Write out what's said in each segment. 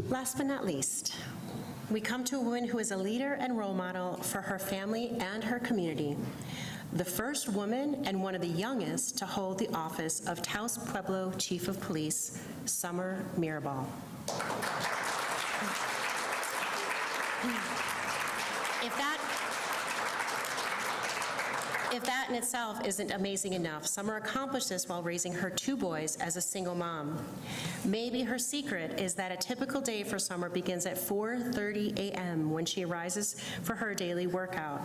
Last but not least, we come to a woman who is a leader and role model for her family and her community. The first woman and one of the youngest to hold the office of Taos Pueblo Chief of Police, Summer Mirabal. If that in itself isn't amazing enough, Summer accomplished this while raising her 2 boys as a single mom. Maybe her secret is that a typical day for Summer begins at 4:30 a.m. when she rises for her daily workout.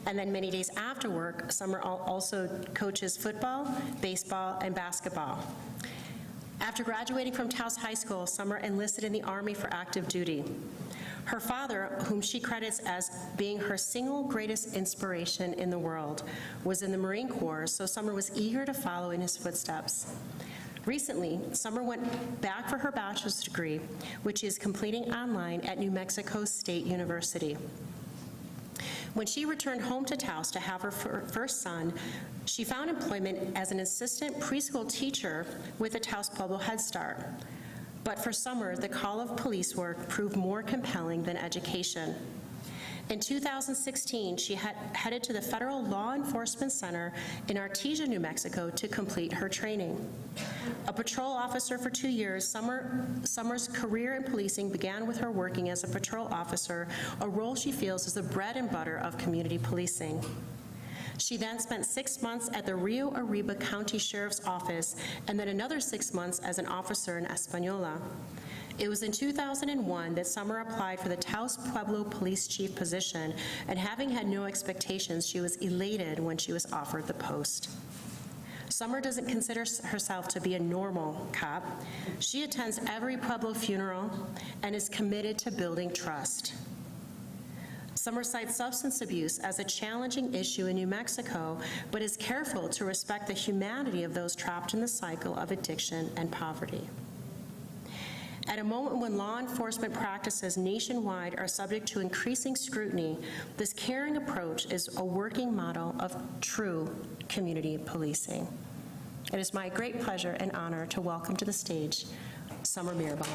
And then many days after work, Summer also coaches football, baseball, and basketball. After graduating from Taos High School, Summer enlisted in the Army for active duty. Her father, whom she credits as being her single greatest inspiration in the world, was in the Marine Corps, so Summer was eager to follow in his footsteps. Recently, Summer went back for her bachelor's degree, which she is completing online at New Mexico State University. When she returned home to Taos to have her first son, she found employment as an assistant preschool teacher with the Taos Pueblo Head Start. But for Summer, the call of police work proved more compelling than education. In 2016, she headed to the Federal Law Enforcement Center in Artesia, New Mexico to complete her training. A patrol officer for 2 years, Summer's career in policing began with her working as a patrol officer, a role she feels is the bread and butter of community policing. She then spent 6 months at the Rio Arriba County Sheriff's Office and then another 6 months as an officer in Española. It was in 2001 that Summer applied for the Taos Pueblo Police Chief position, and having had no expectations, she was elated when she was offered the post. Summer doesn't consider herself to be a normal cop. She attends every Pueblo funeral and is committed to building trust. Summer cites substance abuse as a challenging issue in New Mexico, but is careful to respect the humanity of those trapped in the cycle of addiction and poverty. At a moment when law enforcement practices nationwide are subject to increasing scrutiny, this caring approach is a working model of true community policing. It is my great pleasure and honor to welcome to the stage Summer Mirabal.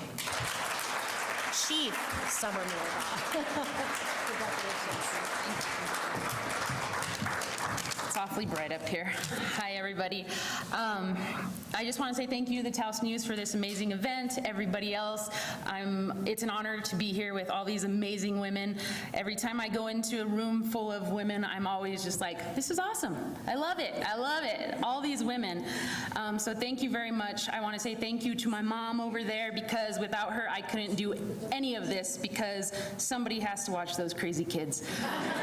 Chief Summer Mirabal. It's awfully bright up here. Hi, everybody. I just want to say thank you to the Taos News for this amazing event. Everybody else, it's an honor to be here with all these amazing women. Every time I go into a room full of women, I'm always just like, this is awesome. I love it. I love it. All these women. So thank you very much. I want to say thank you to my mom over there, because without her, I couldn't do any of this, because somebody has to watch those crazy kids.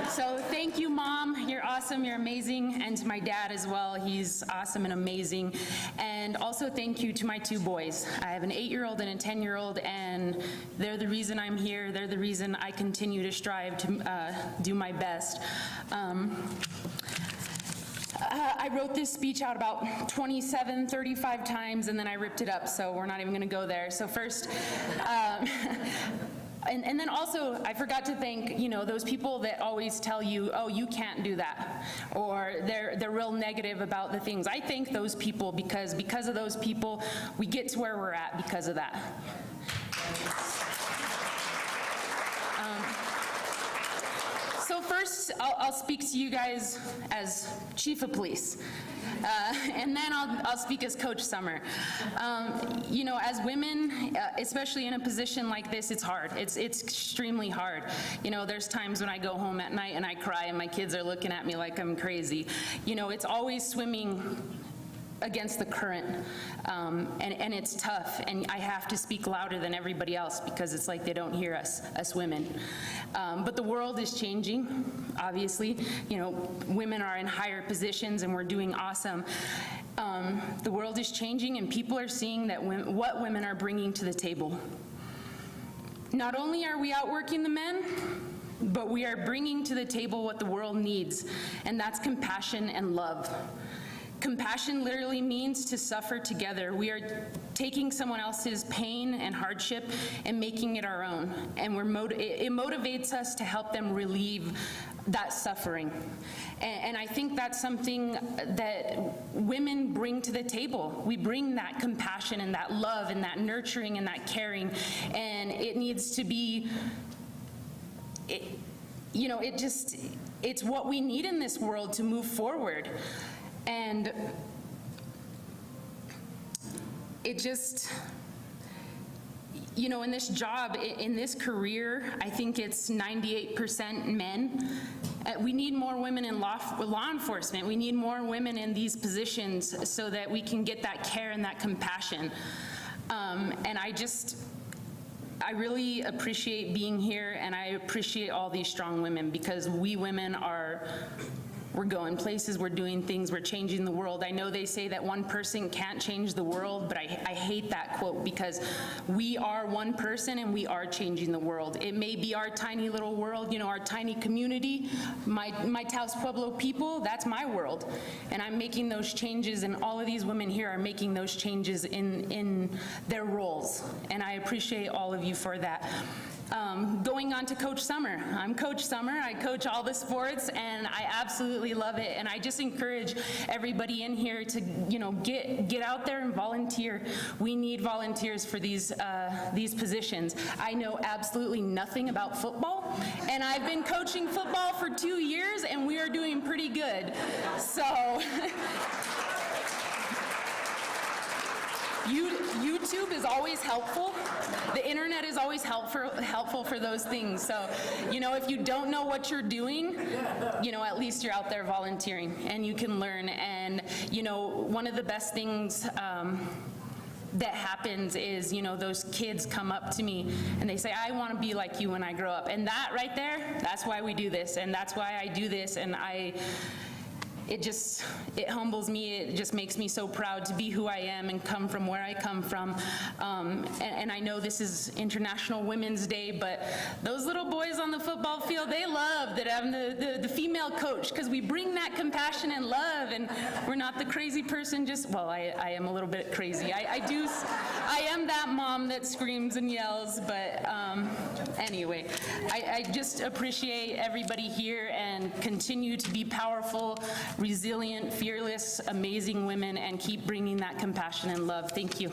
So thank you, Mom. You're awesome. You're amazing. And to my dad as well. He's awesome and amazing. And also thank you to my 2 boys. I have an 8-year-old and a 10-year-old, and they're the reason I'm here. They're the reason I continue to strive to do my best. I wrote this speech out about 35 times, and then I ripped it up, so we're not even going to go there. So first, and then also, I forgot to thank, those people that always tell you, oh, you can't do that, or they're real negative about the things. I thank those people because of those people, we get to where we're at because of that. So first, I'll speak to you guys as Chief of Police. And then I'll speak as Coach Summer. As women, especially in a position like this, it's hard. It's extremely hard. There's times when I go home at night and I cry and my kids are looking at me like I'm crazy. It's always swimming against the current, and it's tough, and I have to speak louder than everybody else because it's like they don't hear us women. But the world is changing, obviously. Women are in higher positions and we're doing awesome. The world is changing, and people are seeing that what women are bringing to the table. Not only are we outworking the men, but we are bringing to the table what the world needs, and that's compassion and love. Compassion literally means to suffer together. We are taking someone else's pain and hardship and making it our own. And it motivates us to help them relieve that suffering. And I think that's something that women bring to the table. We bring that compassion and that love and that nurturing and that caring. And it needs to be, you know, it's what we need in this world to move forward. And it just, you know, in this job, in this career, I think it's 98% men. We need more women in law enforcement. We need more women in these positions so that we can get that care and that compassion. And I really appreciate being here, and I appreciate all these strong women, because we women we're going places, we're doing things, we're changing the world. I know they say that one person can't change the world, but I hate that quote, because we are one person and we are changing the world. It may be our tiny little world, you know, our tiny community, my Taos Pueblo people, that's my world. And I'm making those changes, and all of these women here are making those changes in their roles. And I appreciate all of you for that. Going on to Coach Summer. I'm Coach Summer. I coach all the sports, and I absolutely love it. And I just encourage everybody in here to, you know, get out there and volunteer. We need volunteers for these positions. I know absolutely nothing about football, and I've been coaching football for 2 years, and we are doing pretty good. So. YouTube is always helpful. The internet is always helpful for those things. So, you know, if you don't know what you're doing, you know, at least you're out there volunteering and you can learn. And, you know, one of the best things that happens is, you know, those kids come up to me and they say, I want to be like you when I grow up. And that right there, that's why we do this. And that's why I do this. And it humbles me. It just makes me so proud to be who I am and come from where I come from. And I know this is International Women's Day, but those little boys on the football field, they love that I'm the female coach, because we bring that compassion and love, and we're not the crazy person well, I am a little bit crazy. I am that mom that screams and yells, but anyway, I just appreciate everybody here, and continue to be powerful, resilient, fearless, amazing women, and keep bringing that compassion and love. Thank you.